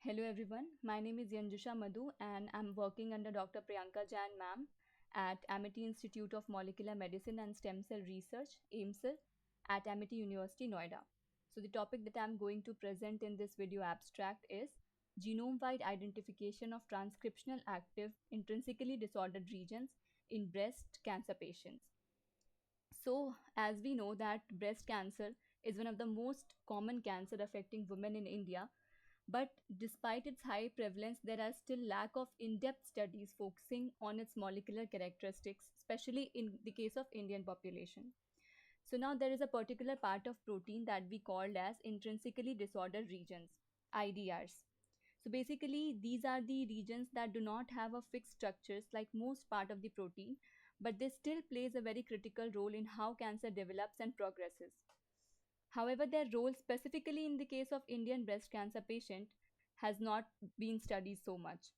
Hello everyone, my name is Yanjusha Madhu and I'm working under Dr. Priyanka Jain ma'am at Amity Institute of Molecular Medicine and Stem Cell Research, AIMSL, at Amity University, Noida. So the topic that I'm going to present in this video abstract is genome-wide identification of transcriptional active intrinsically disordered regions in breast cancer patients. So, as we know that breast cancer is one of the most common cancer affecting women in India, but despite its high prevalence, there are still lack of in-depth studies focusing on its molecular characteristics, especially in the case of Indian population. So now there is a particular part of protein that we called as intrinsically disordered regions, IDRs. So basically, these are the regions that do not have a fixed structures like most part of the protein, but they still plays a very critical role in how cancer develops and progresses. However, their role specifically in the case of Indian breast cancer patient has not been studied so much.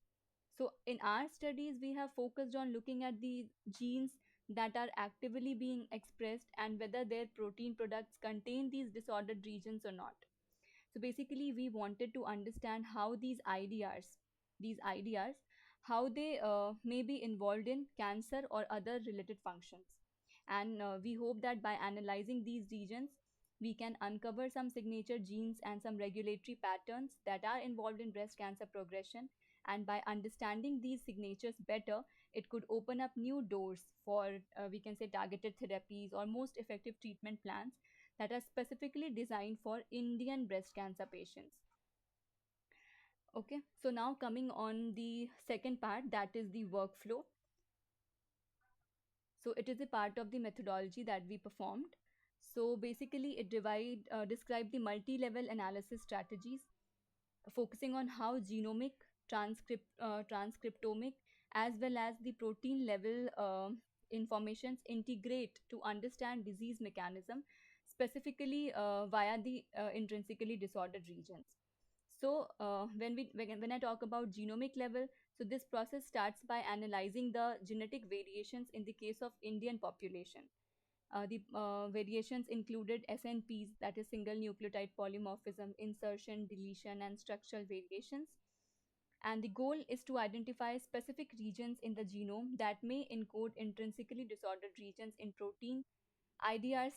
So in our studies, we have focused on looking at the genes that are actively being expressed and whether their protein products contain these disordered regions or not. So basically, we wanted to understand how these IDRs, how they may be involved in cancer or other related functions. And we hope that by analyzing these regions, we can uncover some signature genes and some regulatory patterns that are involved in breast cancer progression. And by understanding these signatures better, it could open up new doors for, we can say, targeted therapies or most effective treatment plans that are specifically designed for Indian breast cancer patients. Okay, so now coming on the second part, that is the workflow. So it is a part of the methodology that we performed. So basically, it described the multi-level analysis strategies, focusing on how genomic, transcriptomic, as well as the protein level informations integrate to understand disease mechanism, specifically via the intrinsically disordered regions. So when I talk about genomic level, so this process starts by analyzing the genetic variations in the case of Indian population. The variations included SNPs, that is single nucleotide polymorphism, insertion, deletion, and structural variations. And the goal is to identify specific regions in the genome that may encode intrinsically disordered regions in protein, IDRs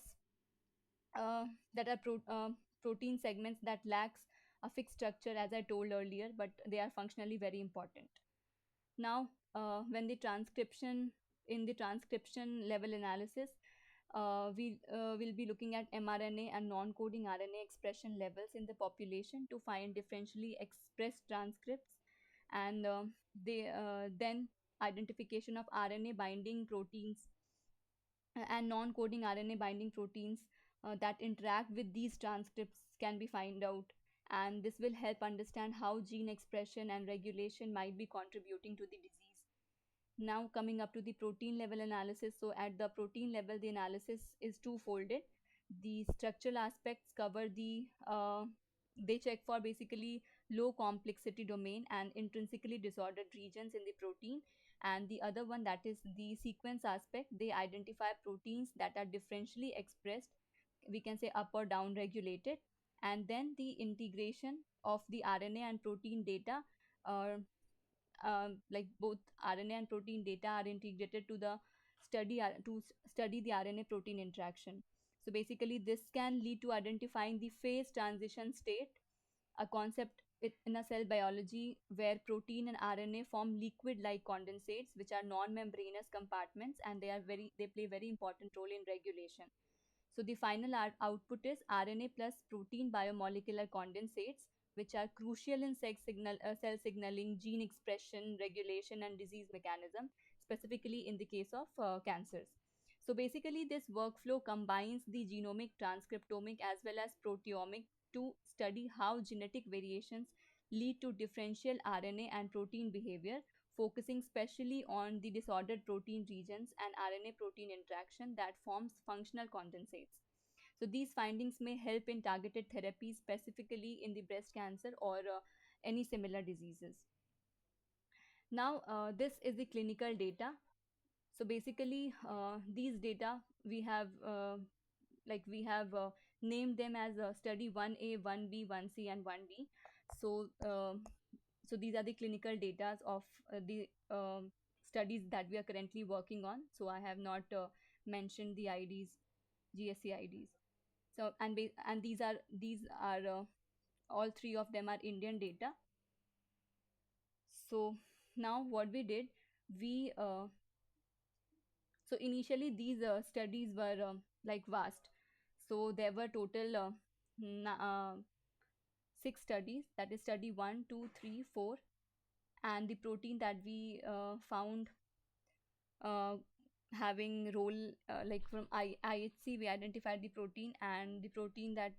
uh, that are protein segments that lacks a fixed structure, as I told earlier, but they are functionally very important. Now, when the transcription in the transcription level analysis, we will be looking at mRNA and non-coding RNA expression levels in the population to find differentially expressed transcripts, and they then identification of RNA binding proteins and non-coding RNA binding proteins that interact with these transcripts can be found out, and this will help understand how gene expression and regulation might be contributing to the disease. Now coming up to the protein level analysis. So at the protein level, the analysis is two-folded. The structural aspects cover they check for basically low complexity domain and intrinsically disordered regions in the protein. And the other one, that is the sequence aspect, they identify proteins that are differentially expressed, we can say up or down regulated. And then the integration of the RNA and protein data, uh, like both RNA and protein data are integrated to the study the RNA protein interaction. So basically, this can lead to identifying the phase transition state, a concept in a cell biology where protein and RNA form liquid-like condensates, which are non-membranous compartments, and they play very important role in regulation. So the final output is RNA plus protein biomolecular condensates, which are crucial in cell signaling, gene expression, regulation, and disease mechanism, specifically in the case of cancers. So basically, this workflow combines the genomic, transcriptomic, as well as proteomic to study how genetic variations lead to differential RNA and protein behavior, focusing specially on the disordered protein regions and RNA protein interaction that forms functional condensates. So these findings may help in targeted therapies, specifically in the breast cancer or any similar diseases. Now, this is the clinical data. So basically, these data we have named them as study 1A, 1B, 1C, and 1D. So So these are the clinical data of the studies that we are currently working on. So I have not mentioned the IDs, GSC IDs. So and these are all three of them are Indian data. So now what we did, we so initially these studies were like vast. So there were total six studies, that is study 1, 2, 3, 4. And the protein that we found uh, having role like from IHC, we identified the protein, and the protein that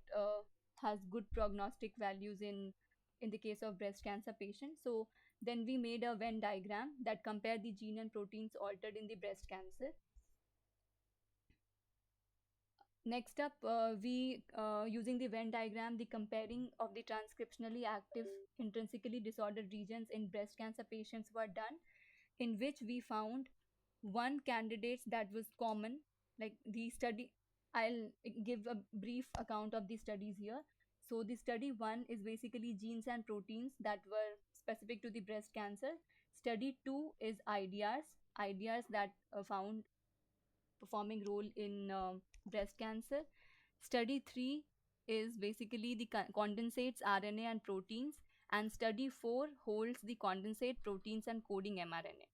has good prognostic values in the case of breast cancer patients. So then we made a Venn diagram that compared the gene and proteins altered in the breast cancer. Next up, we using the Venn diagram, the comparing of the transcriptionally active intrinsically disordered regions in breast cancer patients were done, in which we found one candidate that was common. Like the study, I'll give a brief account of the studies here. So the study 1 is basically genes and proteins that were specific to the breast cancer. Study 2 is IDRs that found performing role in breast cancer. Study 3 is basically the condensates RNA and proteins, and study 4 holds the condensate proteins and coding mRNA.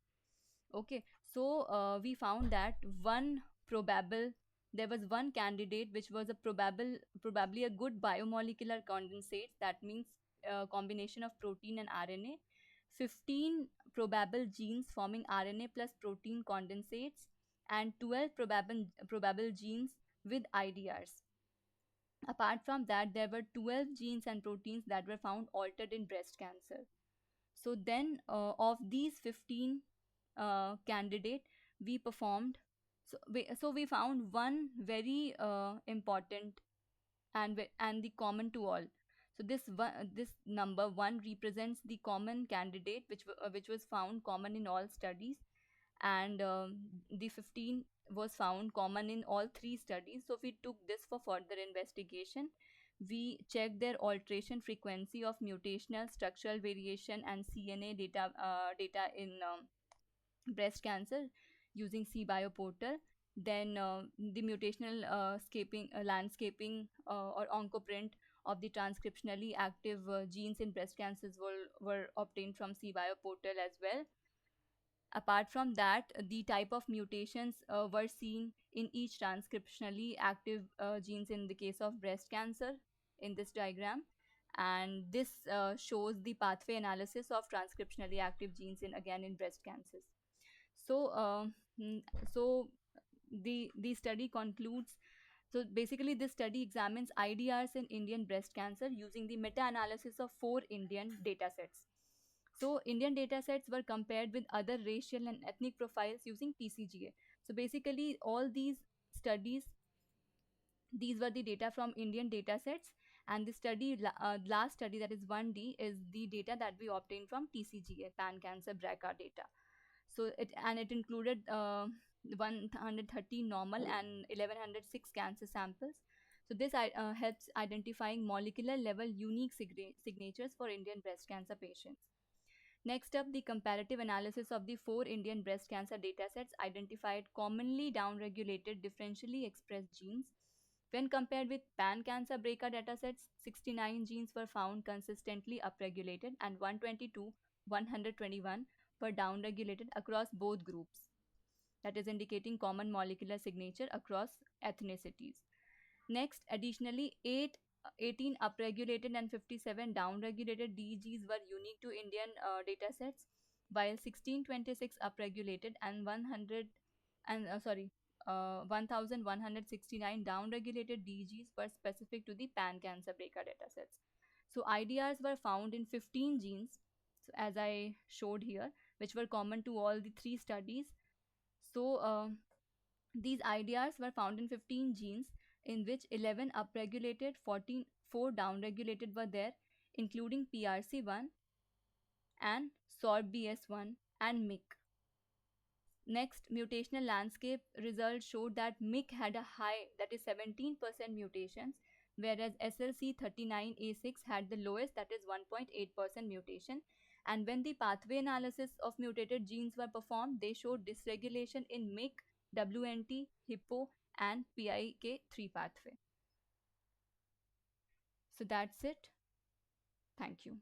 Okay, so we found that one probable there was one candidate which was a probably a good biomolecular condensate. That means combination of protein and RNA. 15 probable genes forming RNA plus protein condensates, and 12 probable genes with IDRs. Apart from that, there were 12 genes and proteins that were found altered in breast cancer. So then, of these 15 candidate, we performed. So we found one very important and the common to all. So this number one represents the common candidate which was found common in all studies, and the 15 was found common in all three studies. So we took this for further investigation. We checked their alteration frequency of mutational structural variation and CNA data in breast cancer using CBio portal. Then the mutational landscaping or oncoprint of the transcriptionally active genes in breast cancers were obtained from CBio portal as well. Apart from that, the type of mutations were seen in each transcriptionally active genes in the case of breast cancer in this diagram. And this shows the pathway analysis of transcriptionally active genes in breast cancers. So, mm, so the study concludes. So basically, this study examines IDRs in Indian breast cancer using the meta-analysis of 4 Indian datasets. So Indian datasets were compared with other racial and ethnic profiles using TCGA. So basically, all these studies, these were the data from Indian datasets, and the last study, that is 1D, is the data that we obtained from TCGA, pan cancer BRCA data. So it included 130 normal and 1106 cancer samples. So this helps identifying molecular level unique signatures for Indian breast cancer patients. Next up, the comparative analysis of the 4 Indian breast cancer datasets identified commonly downregulated differentially expressed genes. When compared with pan cancer BRCA datasets, 69 genes were found consistently upregulated, and 122, 121 were downregulated across both groups. That is indicating common molecular signature across ethnicities. Next, additionally, 18 upregulated and 57 downregulated DEGs were unique to Indian datasets, while 1626 upregulated and 1169 downregulated DEGs were specific to the pan cancer BRCA datasets. So IDRs were found in 15 genes, so as I showed here, which were common to all the three studies. So these IDRs were found in 15 genes, in which 11 upregulated, 4 downregulated were there, including PRC1 and SORBS1 and MYC. Next, mutational landscape results showed that MYC had a high, that is 17% mutations, whereas SLC39A6 had the lowest, that is 1.8% mutation. And when the pathway analysis of mutated genes were performed, they showed dysregulation in MYC, WNT, HIPPO, and PIK3 pathway. So that's it. Thank you.